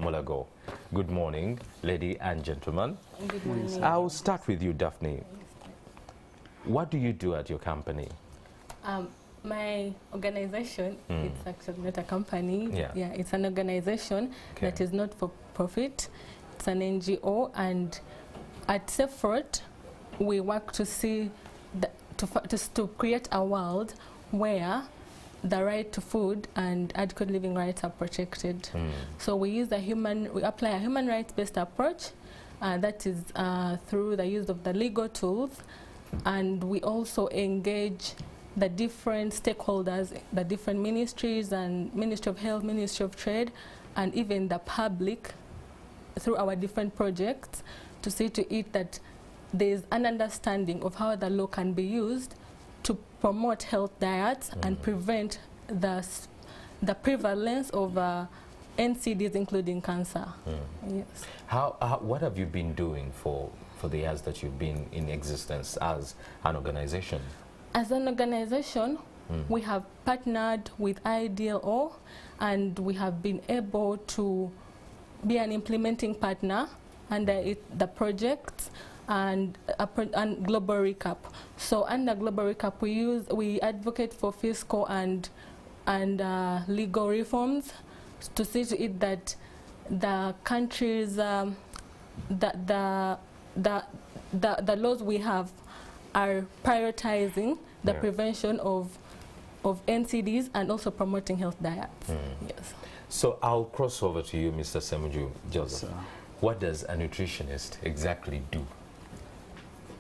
Mulago. Good morning, ladies and gentlemen. Good morning. I'll start with you, Daphne. What do you do at your company? My organization, it's actually not a company. Yeah. It's an organization that is not for profit. It's an NGO, and at Sefrot, we work to see to create a world where the right to food and adequate living rights are protected. So we apply a human rights-based approach that is through the use of the legal tools, and we also engage the different stakeholders, the different ministries and Ministry of Health, Ministry of Trade, and even the public through our different projects to see to it that there is an understanding of how the law can be used to promote health diets and prevent the prevalence of NCDs, including cancer. Yes. What have you been doing for the years that you've been in existence as an organization? As an organization, we have partnered with IDLO, and we have been able to be an implementing partner under the project and Global Recap. So under Global Recap, we advocate for fiscal and legal reforms to see to it that the countries, the laws we have are prioritizing the prevention of NCDs and also promoting health diets. Yes. So I'll cross over to you, Mr. Ssemujju Joseph. What does a nutritionist exactly do?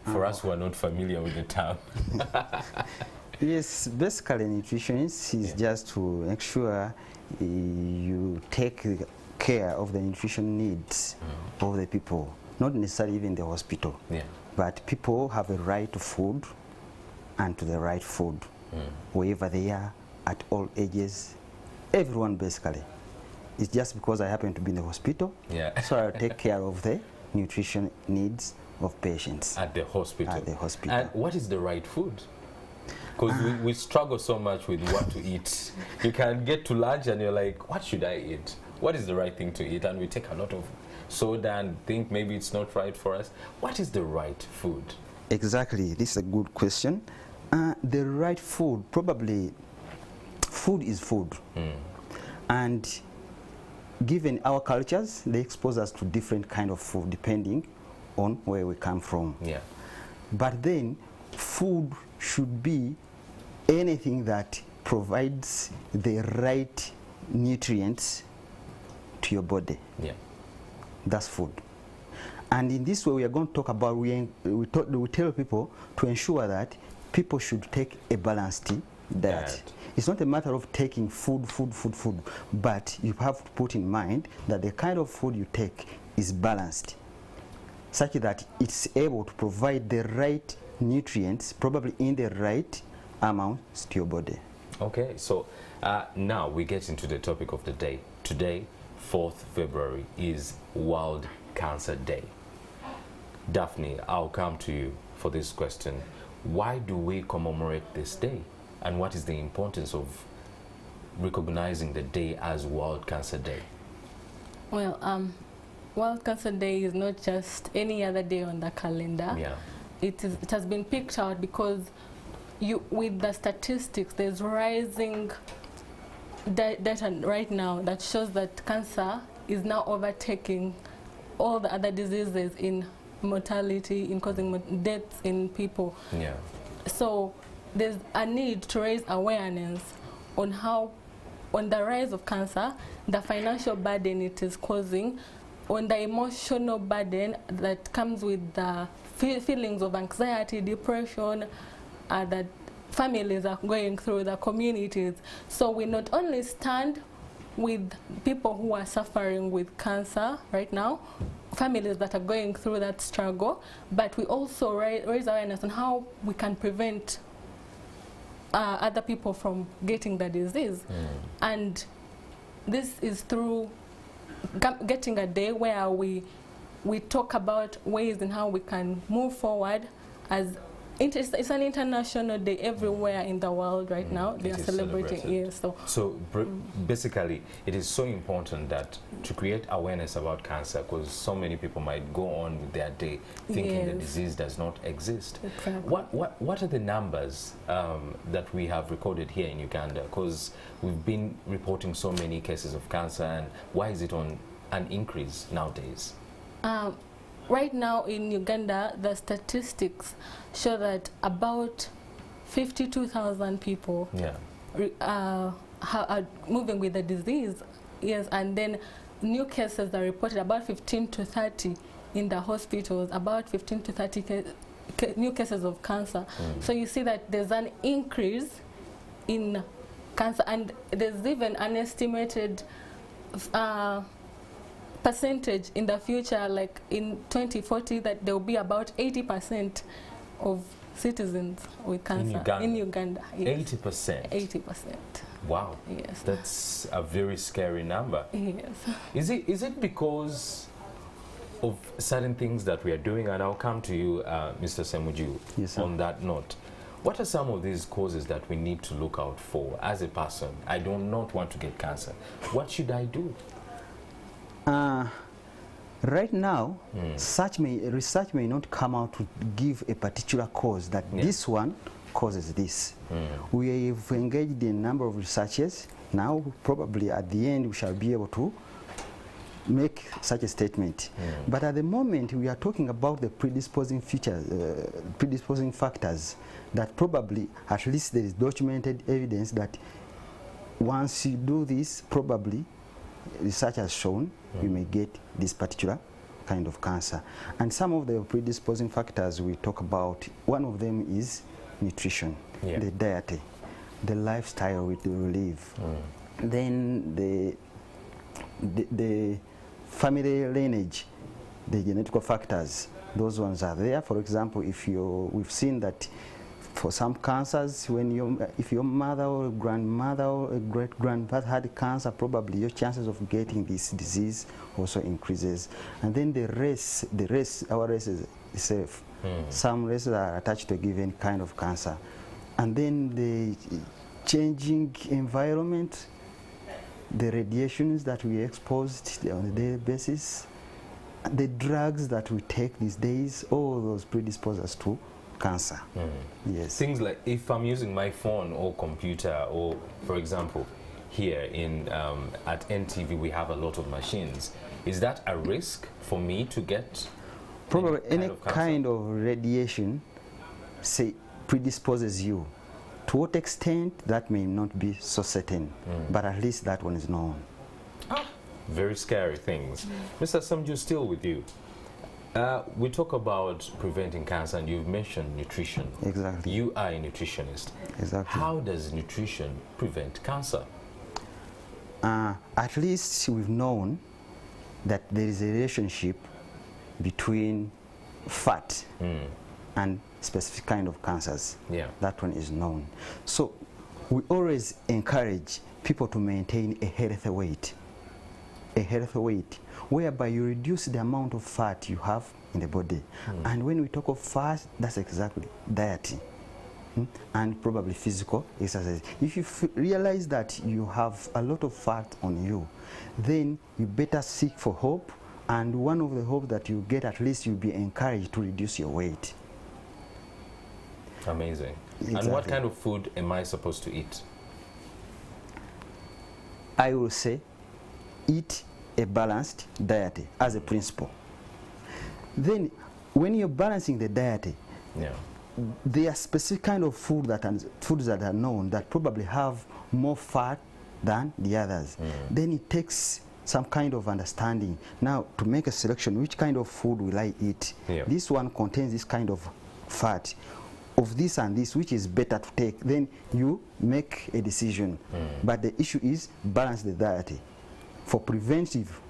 For us who are not familiar with the term. Yes, basically a nutritionist is just to make sure you take care of the nutrition needs of the people, not necessarily even the hospital. But people have a right to food and to the right food, wherever they are, at all ages, everyone basically. It's just because I happen to be in the hospital, so I'll take care of the nutrition needs of patients. At the hospital? At the hospital. And what is the right food? Because we struggle so much with what to eat. You can get to lunch and you're like, what should I eat? What is the right thing to eat? And we take a lot of soda and think maybe it's not right for us. What is the right food? Exactly. This is a good question. The right food, probably food is food. And given our cultures, they expose us to different kind of food depending on where we come from. But then food should be anything that provides the right nutrients to your body. That's food. And in this way we are going to talk about, we tell people to ensure that people should take a balanced diet. It's not a matter of taking food, but you have to put in mind that the kind of food you take is balanced, such that it's able to provide the right nutrients, probably in the right amounts to your body. Okay, so now we get into the topic of the day. Today, 4th February, is World Cancer Day. Daphne, I'll come to you for this question. Why do we commemorate this day? And what is the importance of recognizing the day as World Cancer Day? Well, World Cancer Day is not just any other day on the calendar. It has been picked out because with the statistics, there's rising data right now that shows that cancer is now overtaking all the other diseases in mortality, in causing deaths in people. So there's a need to raise awareness on the rise of cancer, the financial burden it is causing, on the emotional burden that comes with the feelings of anxiety, depression that families are going through, the communities. So we not only stand with people who are suffering with cancer right now, families that are going through that struggle, but we also raise awareness on how we can prevent other people from getting the disease. And this is through getting a day where we talk about ways in how we can move forward as It's an international day everywhere in the world right now. They are celebrating. Yes. So basically, it is so important that to create awareness about cancer, because so many people might go on with their day thinking the disease does not exist. Exactly. What are the numbers that we have recorded here in Uganda? Because we've been reporting so many cases of cancer, and why is it on an increase nowadays? Right now in Uganda, the statistics show that about 52,000 people are moving with the disease. Yes, and then new cases are reported, about 15 to 30 in the hospitals, about 15 to 30 new cases of cancer. So you see that there's an increase in cancer, and there's even an estimated percentage in the future, like in 2040, that there will be about 80% of citizens with cancer in Uganda. Yes. 80%? 80%. Wow. Yes. That's a very scary number. Yes. Is it because of certain things that we are doing? And I'll come to you, Mr. Ssemujju, on that note. What are some of these causes that we need to look out for as a person? I do not want to get cancer. What should I do? Right now, research may not come out to give a particular cause that this one causes this. We've engaged in a number of researchers. Now, probably at the end, we shall be able to make such a statement. But at the moment, we are talking about the predisposing features, predisposing factors that probably, at least there is documented evidence that once you do this, probably research has shown you may get this particular kind of cancer. And some of the predisposing factors we talk about, one of them is nutrition, the diet, the lifestyle we live. Then the family lineage, the genetic factors, those ones are there. For example, we've seen that for some cancers, if your mother or grandmother or a great-grandfather had cancer, probably your chances of getting this disease also increases. And then our race is safe. Some races are attached to a given kind of cancer. And then the changing environment, the radiations that we exposed on a daily basis, the drugs that we take these days, all those predispose us to cancer. Yes. Things like if I'm using my phone or computer, or for example, here at NTV we have a lot of machines. Is that a risk for me to get? Probably any kind of radiation, say, predisposes you. To what extent, that may not be so certain, but at least that one is known. Very scary things. Mr. Ssemujju, still with you. We talk about preventing cancer, and you've mentioned nutrition. Exactly. You are a nutritionist. Exactly. How does nutrition prevent cancer? At least we've known that there is a relationship between fat and specific kind of cancers. That one is known. So we always encourage people to maintain a healthy weight. A healthy weight whereby you reduce the amount of fat you have in the body. And when we talk of fat, that's exactly dieting and probably physical exercise. If you realize that you have a lot of fat on you, then you better seek for hope, and one of the hope that you get, at least you'll be encouraged to reduce your weight. Amazing. Exactly. And what kind of food am I supposed to eat? I will say eat a balanced diet as a principle. Then when you're balancing the diet, there are specific kind of foods that are known that probably have more fat than the others. Then it takes some kind of understanding. Now, to make a selection, which kind of food will I eat? This one contains this kind of fat. Of this and this, which is better to take? Then you make a decision. But the issue is balance the diet for preventive.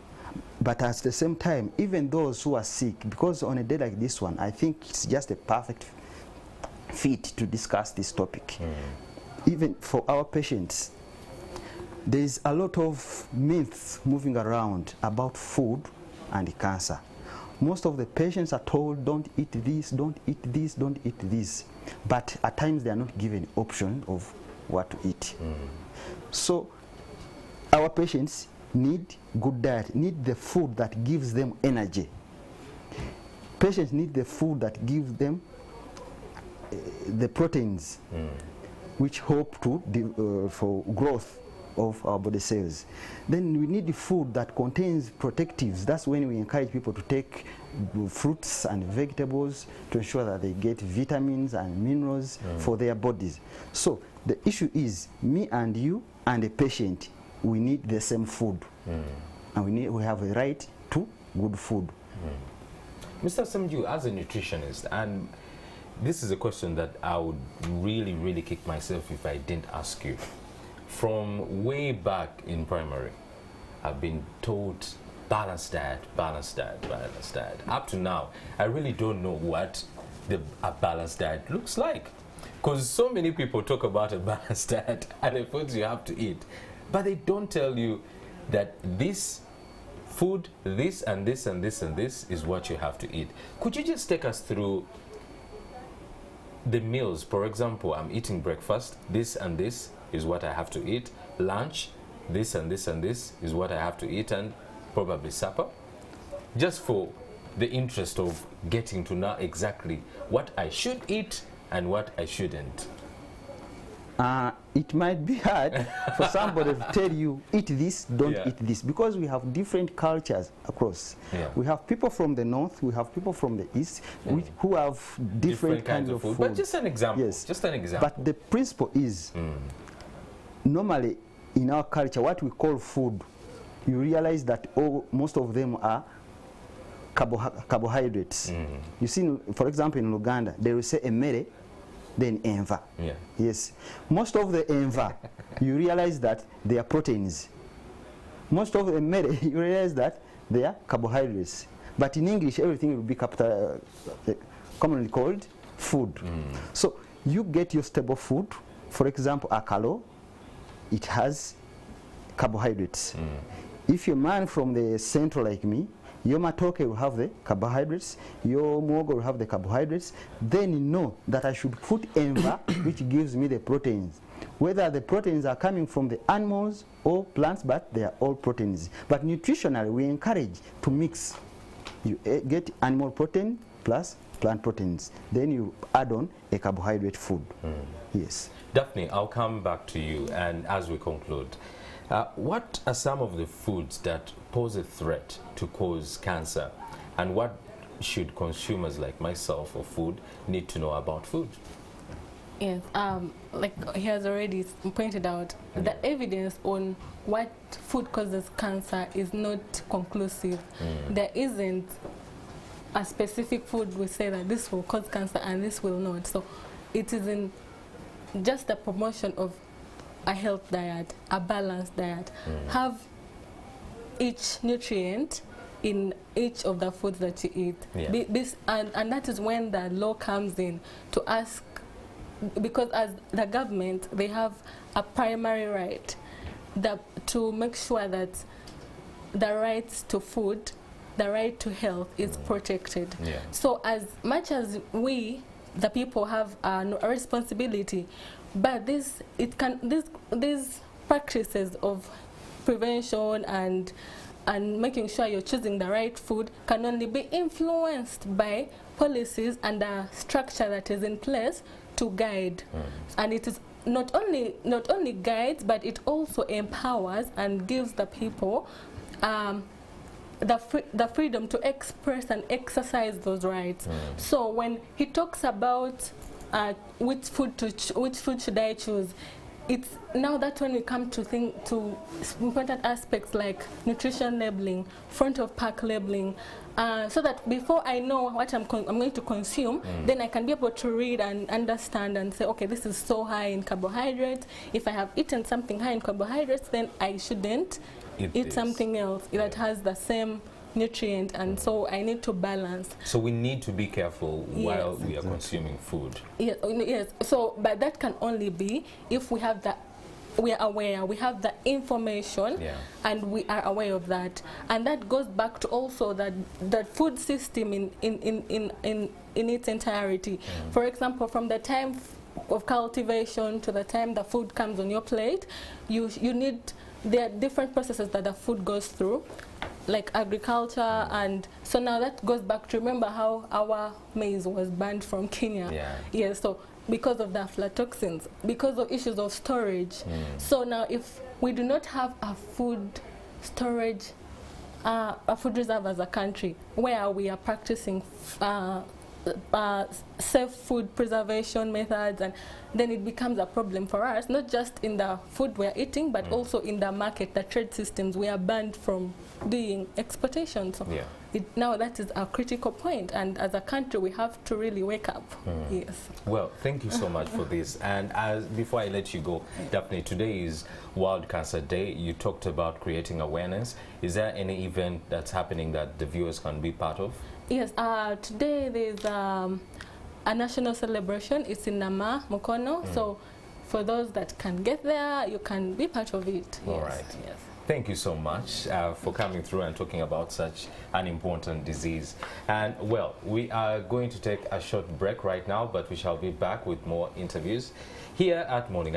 But at the same time, even those who are sick, because on a day like this one, I think it's just a perfect fit to discuss this topic. Even for our patients, there is a lot of myths moving around about food and cancer. Most of the patients are told, don't eat this, don't eat this, don't eat this. but at times they are not given option of what to eat. So our patients need good diet, need the food that gives them energy. Patients need the food that gives them the proteins which help to for growth of our body cells. Then we need the food that contains protectives. That's when we encourage people to take fruits and vegetables to ensure that they get vitamins and minerals for their bodies. So the issue is, me and you and the patient, we need the same food, and we have a right to good food. Mr. Ssemujju, as a nutritionist, and this is a question that I would really kick myself if I didn't ask you. From way back in primary, I've been taught balanced diet, balanced diet, balanced diet. Up to now, I really don't know what a balanced diet looks like. Because so many people talk about a balanced diet and the foods you have to eat, but they don't tell you that this food, this and this and this and this is what you have to eat. Could you just take us through the meals? For example, I'm eating breakfast, this and this is what I have to eat. Lunch, this and this and this is what I have to eat, and probably supper. Just for the interest of getting to know exactly what I should eat and what I shouldn't. It might be hard for somebody to tell you, eat this, don't eat this, because we have different cultures across. We have people from the north, we have people from the east, who have different kinds of food. But just an example. Yes. Just an example. But the principle is, normally in our culture, what we call food, you realize that most of them are carbohydrates. You see, for example, in Uganda, they will say emere, then enva. Yes. Most of the enva, you realize that they are proteins. Most of the emere, you realize that they are carbohydrates. But in English, everything will be commonly called food. So you get your staple food. For example, akalo, it has carbohydrates. If you're a man from the central like me, your matoke will have the carbohydrates, your muogo will have the carbohydrates. Then you know that I should put enva, which gives me the proteins. Whether the proteins are coming from the animals or plants, but they are all proteins. But nutritionally, we encourage to mix. You get animal protein plus plant proteins. Then you add on a carbohydrate food. Yes. Daphne, I'll come back to you, and as we conclude, what are some of the foods that pose a threat to cause cancer, and what should consumers like myself of food need to know about food? Yes, like he has already pointed out, the evidence on what food causes cancer is not conclusive. There isn't a specific food we say that this will cause cancer and this will not. So it is in just the promotion of a health diet, a balanced diet. Have each nutrient in each of the foods that you eat. And that is when the law comes in to ask, because as the government, they have a primary right to make sure that the rights to food, the right to health is protected. So as much as we, the people, have a responsibility, but these practices of prevention and making sure you're choosing the right food can only be influenced by policies and a structure that is in place to guide. And it is not only guides, but it also empowers and gives the people the freedom to express and exercise those rights. So when he talks about which food should I choose, it's now that when we come to important aspects like nutrition labeling, front of pack labeling, so that before I know what I'm going to consume, then I can be able to read and understand and say, okay, this is so high in carbohydrates. If I have eaten something high in carbohydrates, then I shouldn't eat something else that has the same nutrient, and so I need to balance. So we need to be careful while we are consuming food. Yes. So, but that can only be if we have the we are aware, we have the information, and we are aware of that. And that goes back to also that food system in its entirety. For example, from the time of cultivation to the time the food comes on your plate, there are different processes that the food goes through, like agriculture, and so now that goes back to, remember how our maize was banned from Kenya. Yes, so because of the aflatoxins, because of issues of storage. So now if we do not have a food storage, a food reserve as a country where we are practicing safe food preservation methods, and then it becomes a problem for us, not just in the food we're eating, but also in the market, the trade systems. We are banned from doing exportation. So now that is a critical point, and as a country we have to really wake up. Yes. Well, thank you so much for this. And before I let you go, Daphne, today is World Cancer Day. You talked about creating awareness. Is there any event that's happening that the viewers can be part of? Yes, today there's a national celebration. It's in Nama, Mukono. So for those that can get there, you can be part of it. All right. Yes. Thank you so much for coming through and talking about such an important disease. And well, we are going to take a short break right now, but we shall be back with more interviews here at Morning.